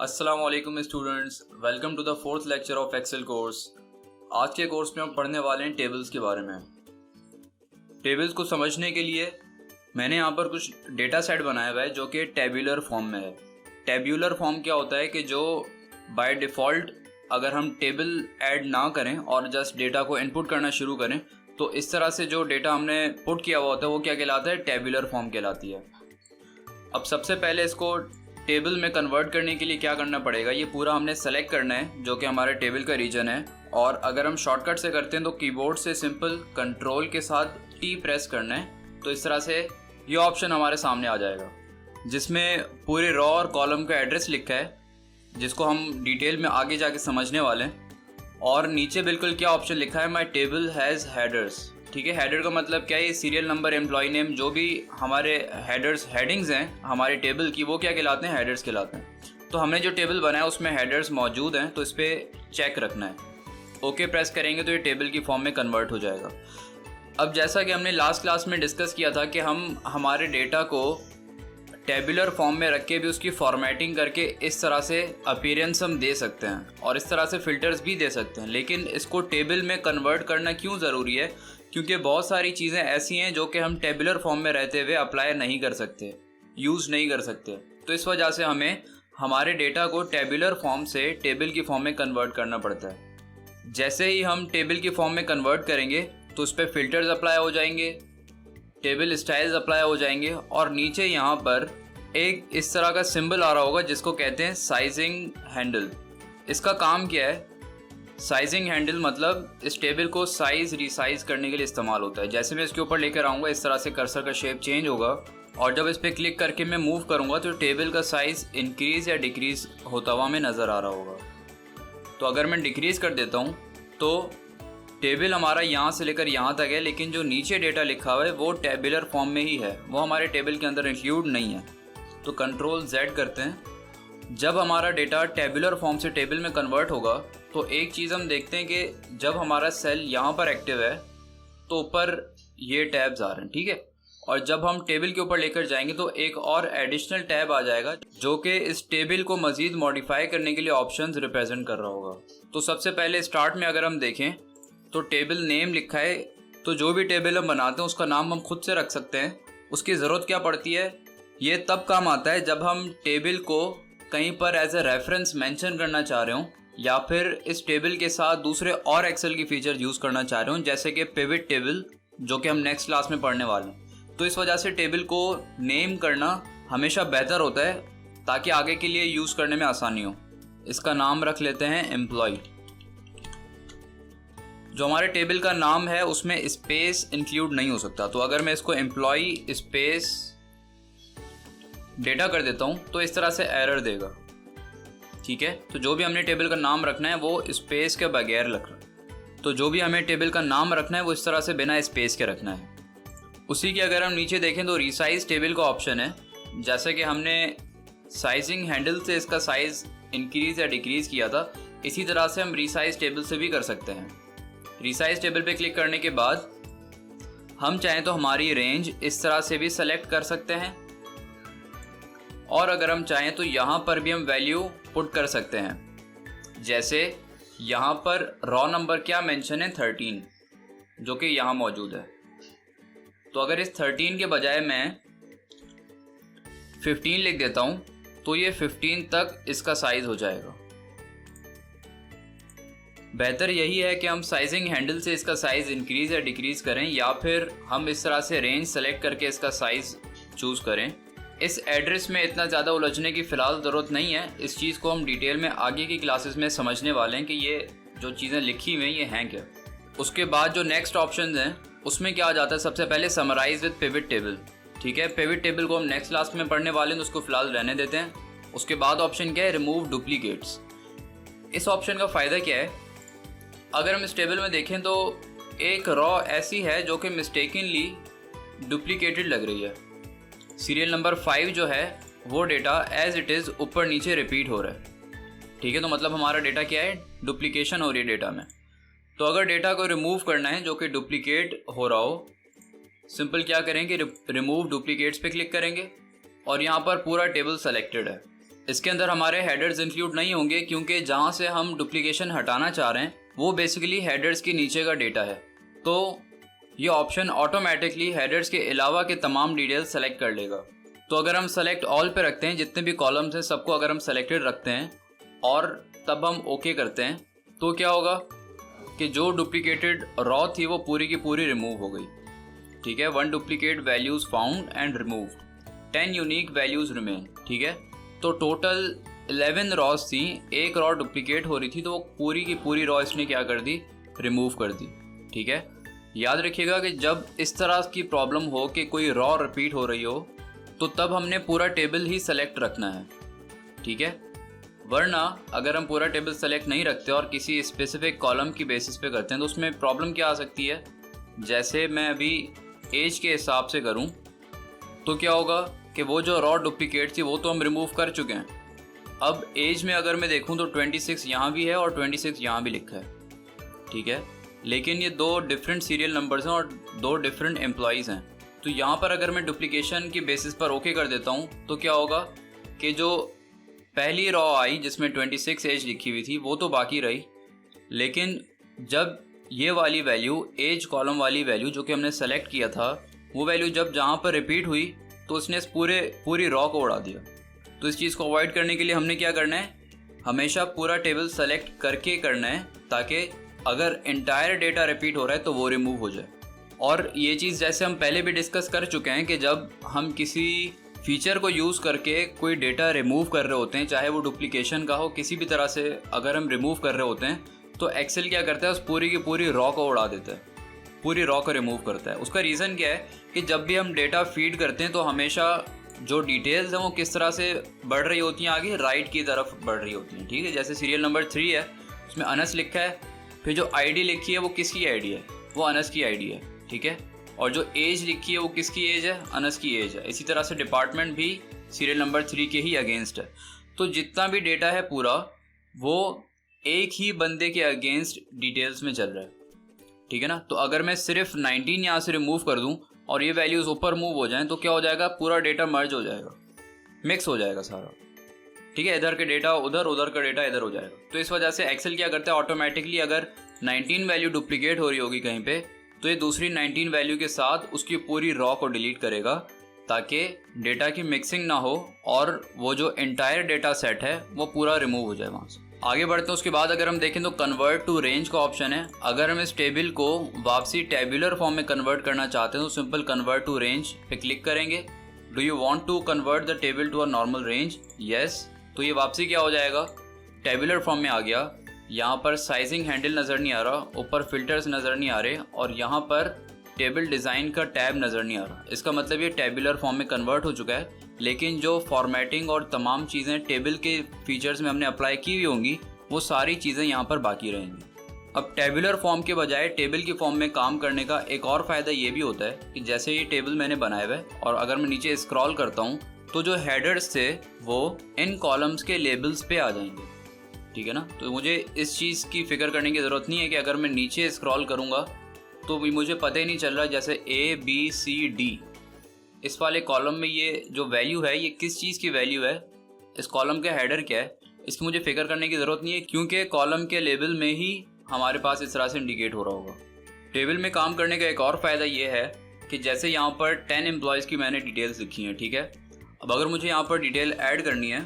अस्सलाम वालेकुम students, welcome to the fourth lecture of Excel course. आज के कोर्स में हम पढ़ने वाले हैं टेबल्स के बारे में। टेबल्स को समझने के लिए मैंने यहाँ पर कुछ डेटा सेट बनाया हुआ है जो कि टेब्यूलर फॉर्म में है। टेब्यूलर फॉर्म क्या होता है कि जो बाय डिफ़ॉल्ट अगर हम टेबल ऐड ना करें और जस्ट डेटा को इनपुट करना शुरू करें तो इस तरह से जो डेटा हमने पुट किया हुआ होता है वो क्या कहलाता है, टेब्यूलर फॉर्म कहलाती है। अब सबसे पहले इसको टेबल में कन्वर्ट करने के लिए क्या करना पड़ेगा, ये पूरा हमने सेलेक्ट करना है जो कि हमारे टेबल का रीजन है। और अगर हम शॉर्टकट से करते हैं तो कीबोर्ड से सिंपल कंट्रोल के साथ टी प्रेस करना है, तो इस तरह से ये ऑप्शन हमारे सामने आ जाएगा जिसमें पूरे रॉ और कॉलम का एड्रेस लिखा है जिसको हम डिटेल में आगे जाके समझने वाले हैं। और नीचे बिल्कुल क्या ऑप्शन लिखा है, माई टेबल हैज़ हेडर्स। ठीक है, हेडर का मतलब क्या है, सीरियल नंबर, एम्प्लॉय नेम, जो भी हमारे हेडर्स हेडिंग्स हैं हमारे टेबल की वो क्या कहलाते हैं, हेडर्स कहलाते हैं। तो हमने जो टेबल बनाया उसमें हेडर्स मौजूद हैं तो इस पर चेक रखना है। ओके प्रेस करेंगे तो ये टेबल की फॉर्म में कन्वर्ट हो जाएगा। अब जैसा कि हमने लास्ट क्लास में डिस्कस किया था कि हम हमारे डेटा को टेबुलर फॉर्म में रख के भी उसकी फॉर्मेटिंग करके इस तरह से अपीयरेंस हम दे सकते हैं और इस तरह से फ़िल्टर्स भी दे सकते हैं। लेकिन इसको टेबल में कन्वर्ट करना क्यों ज़रूरी है, क्योंकि बहुत सारी चीज़ें ऐसी हैं जो कि हम टेबुलर फॉर्म में रहते हुए अप्लाई नहीं कर सकते, यूज़ नहीं कर सकते। तो इस वजह से हमें हमारे डेटा को टेबुलर फॉर्म से टेबल की फॉर्म में कन्वर्ट करना पड़ता है। जैसे ही हम टेबल की फॉर्म में कन्वर्ट करेंगे तो उस पर फ़िल्टर्स अप्लाई हो जाएंगे, टेबल स्टाइल्स अप्लाई हो जाएंगे और नीचे यहाँ पर एक इस तरह का सिंबल आ रहा होगा जिसको कहते हैं साइजिंग हैंडल। इसका काम क्या है, साइजिंग हैंडल मतलब इस टेबल को साइज़ रिसाइज करने के लिए इस्तेमाल होता है। जैसे मैं इसके ऊपर लेकर आऊँगा इस तरह से कर्सर का शेप चेंज होगा और जब इस पर क्लिक करके मैं मूव करूँगा तो टेबल का साइज़ इंक्रीज़ या डिक्रीज़ होता हुआ हमें नज़र आ रहा होगा। तो अगर मैं डिक्रीज़ कर देता हूँ तो टेबल हमारा यहाँ से लेकर यहाँ तक है, लेकिन जो नीचे डेटा लिखा हुआ है वो टेबुलर फॉर्म में ही है, वो हमारे टेबल के अंदर इंक्लूड नहीं है। तो कंट्रोल Z करते हैं। जब हमारा डेटा टेबुलर फॉर्म से टेबल में कन्वर्ट होगा तो एक चीज़ हम देखते हैं कि जब हमारा सेल यहाँ पर एक्टिव है तो ऊपर ये टैब्स आ रहे हैं, ठीक है। और जब हम टेबल के ऊपर लेकर जाएंगे तो एक और एडिशनल टैब आ जाएगा जो कि इस टेबल को मज़ीद मॉडिफाई करने के लिए ऑप्शंस रिप्रेजेंट कर रहा होगा। तो सबसे पहले स्टार्ट में अगर हम देखें तो टेबल नेम लिखा है, तो जो भी टेबल हम बनाते हैं उसका नाम हम खुद से रख सकते हैं। उसकी ज़रूरत क्या पड़ती है, ये तब काम आता है जब हम टेबल को कहीं पर एज ए रेफरेंस मेंशन करना चाह रहे हों या फिर इस टेबल के साथ दूसरे और एक्सेल की फीचर यूज़ करना चाह रहे हों, जैसे कि पिवट टेबल जो कि हम नेक्स्ट क्लास में पढ़ने वाले हैं। तो इस वजह से टेबल को नेम करना हमेशा बेहतर होता है ताकि आगे के लिए यूज़ करने में आसानी हो। इसका नाम रख लेते हैं एम्प्लॉय। जो हमारे टेबल का नाम है उसमें स्पेस इंक्लूड नहीं हो सकता, तो अगर मैं इसको एम्प्लॉय स्पेस डेटा कर देता हूँ तो इस तरह से एरर देगा, ठीक है। तो जो भी हमने टेबल का नाम रखना है वो स्पेस के बगैर रखना है, वो इस तरह से बिना स्पेस के रखना है। उसी के अगर हम नीचे देखें तो रिसाइज टेबल का ऑप्शन है। जैसे कि हमने साइजिंग हैंडल से इसका साइज़ इंक्रीज़ या डिक्रीज़ किया था, इसी तरह से हम रिसाइज टेबल से भी कर सकते हैं। रिसाइज टेबल पे क्लिक करने के बाद हम चाहें तो हमारी रेंज इस तरह से भी सेलेक्ट कर सकते हैं और अगर हम चाहें तो यहाँ पर भी हम वैल्यू पुट कर सकते हैं। जैसे यहाँ पर रॉ नंबर क्या मेंशन है, 13, जो कि यहाँ मौजूद है। तो अगर इस 13 के बजाय मैं 15 लिख देता हूँ तो ये 15 तक इसका साइज़ हो जाएगा। बेहतर यही है कि हम साइजिंग हैंडल से इसका साइज़ इंक्रीज़ या डिक्रीज़ करें या फिर हम इस तरह से रेंज सेलेक्ट करके इसका साइज़ चूज़ करें। इस एड्रेस में इतना ज़्यादा उलझने की फ़िलहाल ज़रूरत नहीं है, इस चीज़ को हम डिटेल में आगे की क्लासेस में समझने वाले हैं कि ये जो चीज़ें लिखी हुई हैं ये हैं क्या। उसके बाद जो नेक्स्ट ऑप्शन हैं उसमें क्या आ जाता है, सबसे पहले समराइज विद पिवट टेबल, ठीक है। पिवट टेबल को हम नेक्स्ट क्लास में पढ़ने वाले हैं तो उसको फ़िलहाल रहने देते हैं। उसके बाद ऑप्शन क्या है, रिमूव डुप्लीकेट्स। इस ऑप्शन का फ़ायदा क्या है, अगर हम इस टेबल में देखें तो एक रॉ ऐसी है जो कि मिस्टेकनली डुप्लीकेटेड लग रही है। सीरियल नंबर 5 जो है वो डेटा एज इट इज़ ऊपर नीचे रिपीट हो रहा है, ठीक है। तो मतलब हमारा डेटा क्या है, डुप्लीकेशन हो रही है डेटा में। तो अगर डेटा को रिमूव करना है जो कि डुप्लीकेट हो रहा हो, सिंपल क्या करेंगे, रिमूव डुप्लीकेट्स पे क्लिक करेंगे और यहाँ पर पूरा टेबल सेलेक्टेड है। इसके अंदर हमारे हेडर्स इंक्लूड नहीं होंगे क्योंकि जहाँ से हम डुप्लीकेशन हटाना चाह रहे हैं वो बेसिकली हेडर्स के नीचे का डेटा है। तो ये ऑप्शन ऑटोमेटिकली हेडर्स के अलावा के तमाम डिटेल्स सेलेक्ट कर लेगा। तो अगर हम सेलेक्ट ऑल पे रखते हैं, जितने भी कॉलम्स हैं सबको अगर हम सेलेक्टेड रखते हैं और तब हम ओके करते हैं, तो क्या होगा कि जो डुप्लीकेटेड रॉ थी वो पूरी की पूरी रिमूव हो गई। ठीक है, 1 duplicate values found and removed, 10 unique values remain. ठीक है, तो टोटल 11 रॉज थी, एक रॉ डुप्लीकेट हो रही थी, तो वो पूरी की पूरी रॉ इसने क्या कर दी, रिमूव कर दी। ठीक है, याद रखिएगा कि जब इस तरह की प्रॉब्लम हो कि कोई रॉ रिपीट हो रही हो तो तब हमने पूरा टेबल ही सेलेक्ट रखना है। ठीक है, वरना अगर हम पूरा टेबल सेलेक्ट नहीं रखते और किसी स्पेसिफिक कॉलम की बेसिस पे करते हैं तो उसमें प्रॉब्लम क्या आ सकती है। जैसे मैं अभी एज के हिसाब से करूं तो क्या होगा कि वो जो रॉ डुप्लीकेट थी वो तो हम रिमूव कर चुके हैं। अब एज में अगर मैं देखूं तो 26 यहाँ भी है और 26 यहाँ भी लिखा है। ठीक है, लेकिन ये 2 डिफरेंट सीरियल नंबर्स हैं और 2 डिफरेंट एम्प्लॉयज़ हैं। तो यहाँ पर अगर मैं डुप्लीकेशन की बेसिस पर ओके कर देता हूँ तो क्या होगा कि जो पहली रॉ आई जिसमें 26 एज लिखी हुई थी वो तो बाकी रही, लेकिन जब ये वाली वैल्यू एज कॉलम वाली वैल्यू जो कि हमने सेलेक्ट किया था वो वैल्यू जब जहाँ पर रिपीट हुई तो उसने इस पूरी रॉ को उड़ा दिया। तो इस चीज़ को अवॉइड करने के लिए हमने क्या करना है, हमेशा पूरा टेबल सेलेक्ट करके करना है ताकि अगर इंटायर डेटा रिपीट हो रहा है तो वो रिमूव हो जाए। और ये चीज़ जैसे हम पहले भी डिस्कस कर चुके हैं कि जब हम किसी फीचर को यूज़ करके कोई डेटा रिमूव कर रहे होते हैं, चाहे वो डुप्लीकेशन का हो, किसी भी तरह से अगर हम रिमूव कर रहे होते हैं तो एक्सेल क्या करता है, उस पूरी की पूरी रॉ को उड़ा देता है, पूरी रॉ को रिमूव करता है। उसका रीज़न क्या है कि जब भी हम डेटा फीड करते हैं तो हमेशा जो डिटेल्स हैं वो किस तरह से बढ़ रही होती हैं, आगे राइट की तरफ बढ़ रही होती हैं। ठीक है, जैसे सीरियल नंबर 3 है, उसमें अनस लिखा है, फिर जो आईडी लिखी है वो किसकी आईडी है, वो अनस की आईडी है। ठीक है, और जो एज लिखी है वो किसकी एज है, अनस की एज है। इसी तरह से डिपार्टमेंट भी सीरियल नंबर 3 के ही अगेंस्ट है। तो जितना भी डेटा है पूरा वो एक ही बंदे के अगेंस्ट डिटेल्स में चल रहा है। ठीक है ना, तो अगर मैं सिर्फ 19 यहाँ से रिमूव कर दूँ और ये वैल्यूज़ ऊपर मूव हो जाएं तो क्या हो जाएगा, पूरा डेटा मर्ज हो जाएगा, मिक्स हो जाएगा सारा। ठीक है, इधर के डेटा उधर, उधर का डेटा इधर हो जाएगा। तो इस वजह से एक्सेल क्या करता है, ऑटोमेटिकली अगर 19 वैल्यू डुप्लीकेट हो रही होगी कहीं पे तो ये दूसरी 19 वैल्यू के साथ उसकी पूरी रॉ को डिलीट करेगा ताकि डेटा की मिक्सिंग ना हो और वो जो एंटायर डेटा सेट है वो पूरा रिमूव हो जाए वहाँ से। आगे बढ़ते हैं, उसके बाद अगर हम देखें तो कन्वर्ट टू रेंज का ऑप्शन है। अगर हम इस टेबल को वापसी टेबुलर फॉर्म में कन्वर्ट करना चाहते हैं तो सिंपल कन्वर्ट टू रेंज पे क्लिक करेंगे। Do you want to convert the table to a normal range, yes. तो ये वापसी क्या हो जाएगा, टेबुलर फॉर्म में आ गया। यहाँ पर साइजिंग हैंडल नज़र नहीं आ रहा, ऊपर फिल्टर्स नज़र नहीं आ रहे और यहाँ पर टेबल डिज़ाइन का टैब नज़र नहीं आ रहा। इसका मतलब ये टेबुलर फॉर्म में कन्वर्ट हो चुका है, लेकिन जो फॉर्मेटिंग और तमाम चीज़ें टेबल के फीचर्स में हमने अप्लाई की हुई होंगी वो सारी चीज़ें यहाँ पर बाकी रहेंगी। अब टेबुलर फॉर्म के बजाय टेबल की फॉर्म में काम करने का एक और फ़ायदा ये भी होता है कि जैसे ये टेबल मैंने बनाया हुआ है और अगर मैं नीचे स्क्रॉल करता हूँ तो जो हेडर्स थे वो इन कॉलम्स के लेबल्स पे आ जाएंगे। ठीक है ना, तो मुझे इस चीज़ की फ़िक्र करने की ज़रूरत नहीं है कि अगर मैं नीचे स्क्रॉल करूँगा तो भी मुझे पता ही नहीं चल रहा जैसे ABCD इस वाले कॉलम में ये जो वैल्यू है ये किस चीज़ की वैल्यू है, इस कॉलम का हेडर क्या है, इसकी मुझे फिक्र करने की ज़रूरत नहीं है क्योंकि कॉलम के लेबल में ही हमारे पास इस तरह से इंडिकेट हो रहा होगा। टेबल में काम करने का एक और फ़ायदा ये है कि जैसे यहाँ पर 10 एम्प्लॉयज़ की मैंने डिटेल्स लिखी हैं। ठीक है, अब अगर मुझे यहाँ पर डिटेल ऐड करनी है,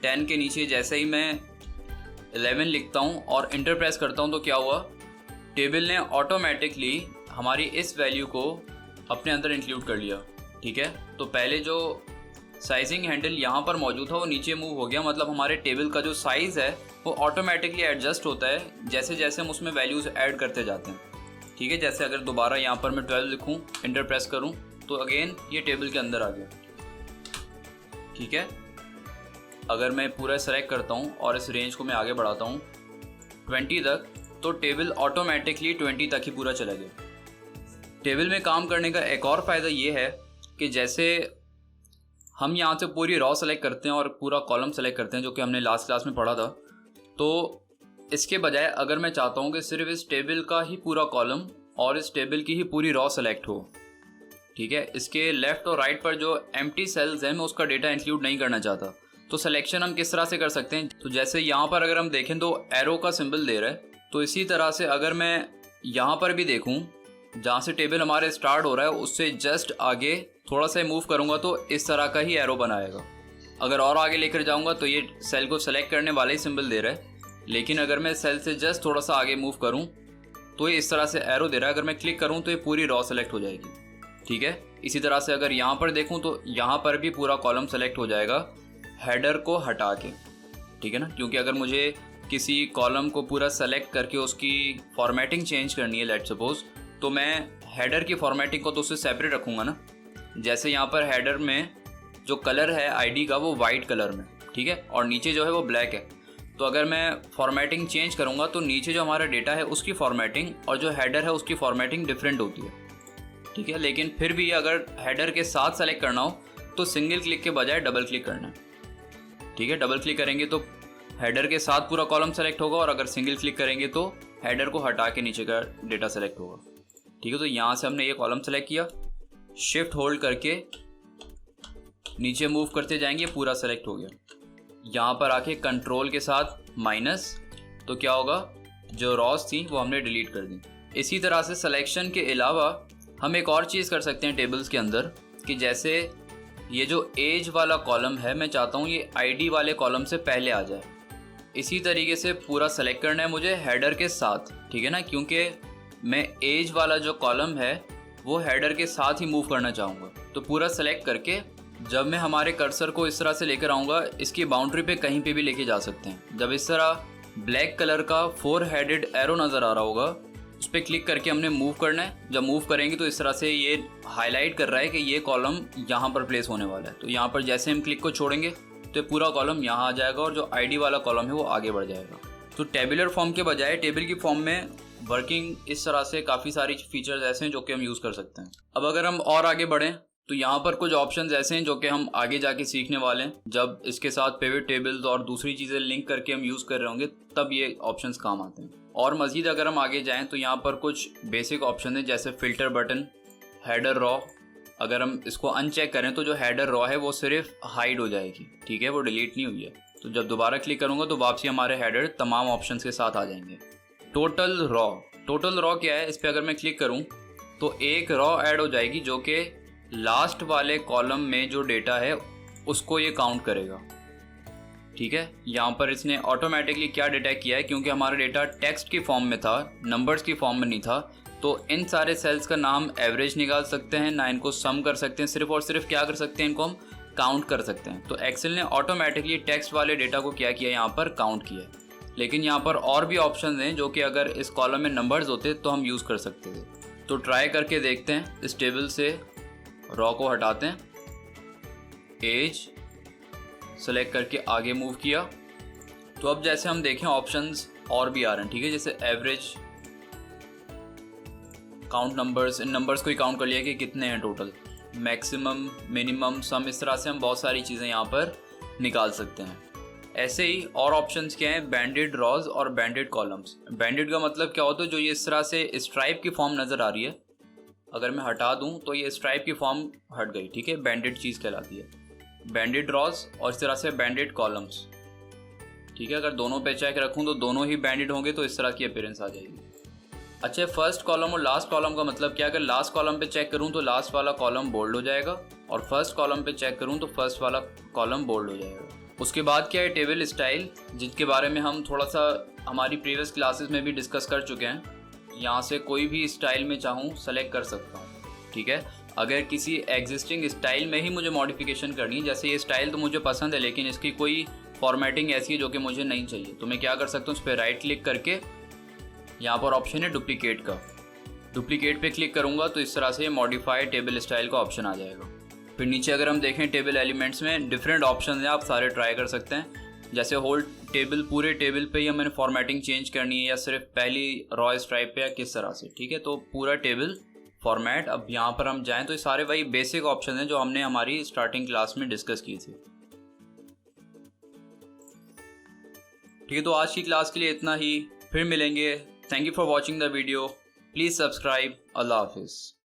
10 के नीचे जैसे ही मैं 11 लिखता हूँ और इंटर प्रेस करता हूँ तो क्या हुआ, टेबल ने ऑटोमेटिकली हमारी इस वैल्यू को अपने अंदर इंक्लूड कर लिया। ठीक है, तो पहले जो साइजिंग हैंडल यहाँ पर मौजूद था वो नीचे मूव हो गया, मतलब हमारे टेबल का जो साइज़ है वो ऑटोमेटिकली एडजस्ट होता है जैसे जैसे हम उसमें वैल्यूज़ ऐड करते जाते हैं। ठीक है, जैसे अगर दोबारा यहाँ पर मैं 12 लिखूँ, इंटर प्रेस करूँ तो अगेन ये टेबल के अंदर आ गया। ठीक है, अगर मैं पूरा सेलेक्ट करता हूँ और इस रेंज को मैं आगे बढ़ाता हूँ 20 तक तो टेबल ऑटोमेटिकली 20 तक ही पूरा चला गया। टेबल में काम करने का एक और फ़ायदा ये है कि जैसे हम यहाँ से पूरी रॉ सेलेक्ट करते हैं और पूरा कॉलम सेलेक्ट करते हैं जो कि हमने लास्ट क्लास में पढ़ा था, तो इसके बजाय अगर मैं चाहता हूँ कि सिर्फ इस टेबल का ही पूरा कॉलम और इस टेबल की ही पूरी रॉ सेलेक्ट हो, ठीक है, इसके लेफ़्ट और राइट पर जो एम्प्टी सेल्स हैं मैं उसका डेटा इंक्लूड नहीं करना चाहता, तो सिलेक्शन हम किस तरह से कर सकते हैं, तो जैसे यहाँ पर अगर हम देखें तो एरो का सिंबल दे रहा है, तो इसी तरह से अगर मैं यहाँ पर भी देखूँ जहाँ से टेबल हमारे स्टार्ट हो रहा है उससे जस्ट आगे थोड़ा सा मूव करूँगा तो इस तरह का ही एरो बनाएगा। अगर और आगे लेकर जाऊँगा तो ये सेल को सेलेक्ट करने वाला ही सिंबल दे रहा है, लेकिन अगर मैं सेल से जस्ट थोड़ा सा आगे मूव करूँ तो ये इस तरह से एरो दे रहा है। अगर मैं क्लिक करूँ तो ये पूरी रॉ सेलेक्ट हो जाएगी, ठीक है। इसी तरह से अगर यहाँ पर देखूँ तो यहाँ पर भी पूरा कॉलम सेलेक्ट हो जाएगा हेडर को हटा के, ठीक है ना, क्योंकि अगर मुझे किसी कॉलम को पूरा सेलेक्ट करके उसकी फॉर्मेटिंग चेंज करनी है लेट्स सपोज, तो मैं हेडर की फॉर्मेटिंग को तो उससे सेपरेट रखूँगा ना। जैसे यहाँ पर हेडर में जो कलर है आईडी का वो वाइट कलर में, ठीक है, और नीचे जो है वो ब्लैक है। तो अगर मैं फॉर्मेटिंग चेंज करूँगा तो नीचे जो हमारा डेटा है उसकी फॉर्मेटिंग और जो हेडर है उसकी फॉर्मेटिंग डिफरेंट होती है, ठीक है। लेकिन फिर भी अगर हेडर के साथ सेलेक्ट करना हो तो सिंगल क्लिक के बजाय डबल क्लिक करना है, ठीक है। डबल क्लिक करेंगे तो हेडर के साथ पूरा कॉलम सेलेक्ट होगा और अगर सिंगल क्लिक करेंगे तो हेडर को हटा के नीचे का डेटा सेलेक्ट होगा, ठीक है। तो यहाँ से हमने ये कॉलम सेलेक्ट किया, शिफ्ट होल्ड करके नीचे मूव करते जाएंगे, पूरा सेलेक्ट हो गया। यहाँ पर आके कंट्रोल के साथ माइनस, तो क्या होगा, जो रॉस थी वो हमने डिलीट कर दी। इसी तरह से सिलेक्शन के अलावा हम एक और चीज़ कर सकते हैं टेबल्स के अंदर कि जैसे ये जो एज वाला कॉलम है मैं चाहता हूँ ये आईडी वाले कॉलम से पहले आ जाए। इसी तरीके से पूरा सेलेक्ट करना है मुझे हेडर के साथ, ठीक है ना, क्योंकि मैं एज वाला जो कॉलम है वो हेडर के साथ ही मूव करना चाहूँगा। तो पूरा सेलेक्ट करके जब मैं हमारे कर्सर को इस तरह से लेकर आऊँगा, इसकी बाउंड्री पे कहीं पे भी लेके जा सकते हैं। जब इस तरह ब्लैक कलर का 4 हेडेड एरो नज़र आ रहा होगा उस पर क्लिक करके हमने मूव करना है। जब मूव करेंगे तो इस तरह से ये हाईलाइट कर रहा है कि ये कॉलम यहाँ पर प्लेस होने वाला है। तो यहाँ पर जैसे हम क्लिक को छोड़ेंगे तो पूरा कॉलम यहाँ आ जाएगा और जो आईडी वाला कॉलम है वो आगे बढ़ जाएगा। तो टेबुलर फॉर्म के बजाय टेबल की फॉर्म में वर्किंग इस तरह से काफ़ी सारी फीचर्स ऐसे हैं जो कि हम यूज़ कर सकते हैं। अब अगर हम और आगे बढ़ें तो यहाँ पर कुछ ऑप्शंस ऐसे हैं जो कि हम आगे जाके सीखने वाले हैं। जब इसके साथ पिवट टेबल्स और दूसरी चीज़ें लिंक करके हम यूज़ कर रहे होंगे तब ये ऑप्शंस काम आते हैं। और मज़ीद अगर हम आगे जाएं तो यहाँ पर कुछ बेसिक ऑप्शन है जैसे फ़िल्टर बटन, हेडर रॉ। अगर हम इसको अनचेक करें तो जो हेडर रॉ है वो सिर्फ हाइड हो जाएगी, ठीक है, वो डिलीट नहीं हुई है। तो जब दोबारा क्लिक करूँगा तो वापसी हमारे हेडर तमाम ऑप्शंस के साथ आ जाएंगे। टोटल रॉ क्या है, इस पर अगर मैं क्लिक करूँ तो एक रॉ ऐड हो जाएगी जो कि लास्ट वाले कॉलम में जो डेटा है उसको ये काउंट करेगा, ठीक है। यहाँ पर इसने ऑटोमेटिकली क्या डिटेक्ट किया है, क्योंकि हमारा डेटा टेक्स्ट की फॉर्म में था, नंबर्स की फॉर्म में नहीं था, तो इन सारे सेल्स का नाम एवरेज निकाल सकते हैं ना, इनको सम कर सकते हैं, सिर्फ और सिर्फ क्या कर सकते हैं, इनको हम काउंट कर सकते हैं। तो एक्सेल ने ऑटोमेटिकली टेक्स्ट वाले डेटा को क्या किया, यहाँ पर काउंट किया है। लेकिन यहाँ पर और भी ऑप्शन हैं जो कि अगर इस कॉलम में नंबर्स होते तो हम यूज़ कर सकते थे। तो ट्राई करके देखते हैं। इस टेबल से रॉ को हटाते हैं, एज सेलेक्ट करके आगे मूव किया तो अब जैसे हम देखें ऑप्शंस और भी आ रहे हैं, ठीक है। जैसे एवरेज, काउंट नंबर्स, इन नंबर्स को ही काउंट कर लिया कि कितने हैं टोटल, मैक्सिमम, मिनिमम, सम, इस तरह से हम बहुत सारी चीज़ें यहाँ पर निकाल सकते हैं। ऐसे ही और ऑप्शंस क्या हैं, बैंडेड रॉज और बैंडेड कॉलम्स। बैंडेड का मतलब क्या होता है, जो ये इस तरह से स्ट्राइप की फॉर्म नज़र आ रही है, अगर मैं हटा दूं तो ये स्ट्राइप की फॉर्म हट गई, ठीक है, बैंडेड चीज़ कहलाती है। बैंडेड रॉज और इस तरह से बैंडेड कॉलम्स, ठीक है। अगर दोनों पे चेक रखूं तो दोनों ही बैंडेड होंगे तो इस तरह की अपीयरेंस आ जाएगी। अच्छा, फर्स्ट कॉलम और लास्ट कॉलम का मतलब क्या है, अगर लास्ट कॉलम पे चेक करूं तो लास्ट वाला कॉलम बोल्ड हो जाएगा और फर्स्ट कॉलम पे चेक करूं तो फर्स्ट वाला कॉलम बोल्ड हो जाएगा। उसके बाद क्या है, टेबल स्टाइल, जिसके बारे में हम थोड़ा सा हमारी प्रीवियस क्लासेस में भी डिस्कस कर चुके हैं। यहाँ से कोई भी स्टाइल में चाहूँ सेलेक्ट कर सकता हूँ, ठीक है। अगर किसी एग्जिस्टिंग स्टाइल में ही मुझे मॉडिफिकेशन करनी है, जैसे ये स्टाइल तो मुझे पसंद है लेकिन इसकी कोई फॉर्मेटिंग ऐसी है जो कि मुझे नहीं चाहिए, तो मैं क्या कर सकता हूँ, उस पर राइट क्लिक करके यहाँ पर ऑप्शन है डुप्लीकेट का, डुप्लीकेट पे क्लिक करूँगा तो इस तरह से मॉडिफाई टेबल स्टाइल का ऑप्शन आ जाएगा। फिर नीचे अगर हम देखें टेबल एलिमेंट्स में डिफरेंट ऑप्शन हैं, आप सारे ट्राई कर सकते हैं। जैसे होल टेबल, पूरे टेबल पे ही हमें फॉर्मेटिंग चेंज करनी है या सिर्फ पहली रॉ स्ट्राइप पे या किस तरह से, ठीक है। तो पूरा टेबल फॉर्मेट, अब यहाँ पर हम जाएं तो ये सारे वही बेसिक ऑप्शन हैं जो हमने हमारी स्टार्टिंग क्लास में डिस्कस की थी, ठीक है। तो आज की क्लास के लिए इतना ही, फिर मिलेंगे। Thank you for watching the video, please subscribe. अल्लाह हाफिज़।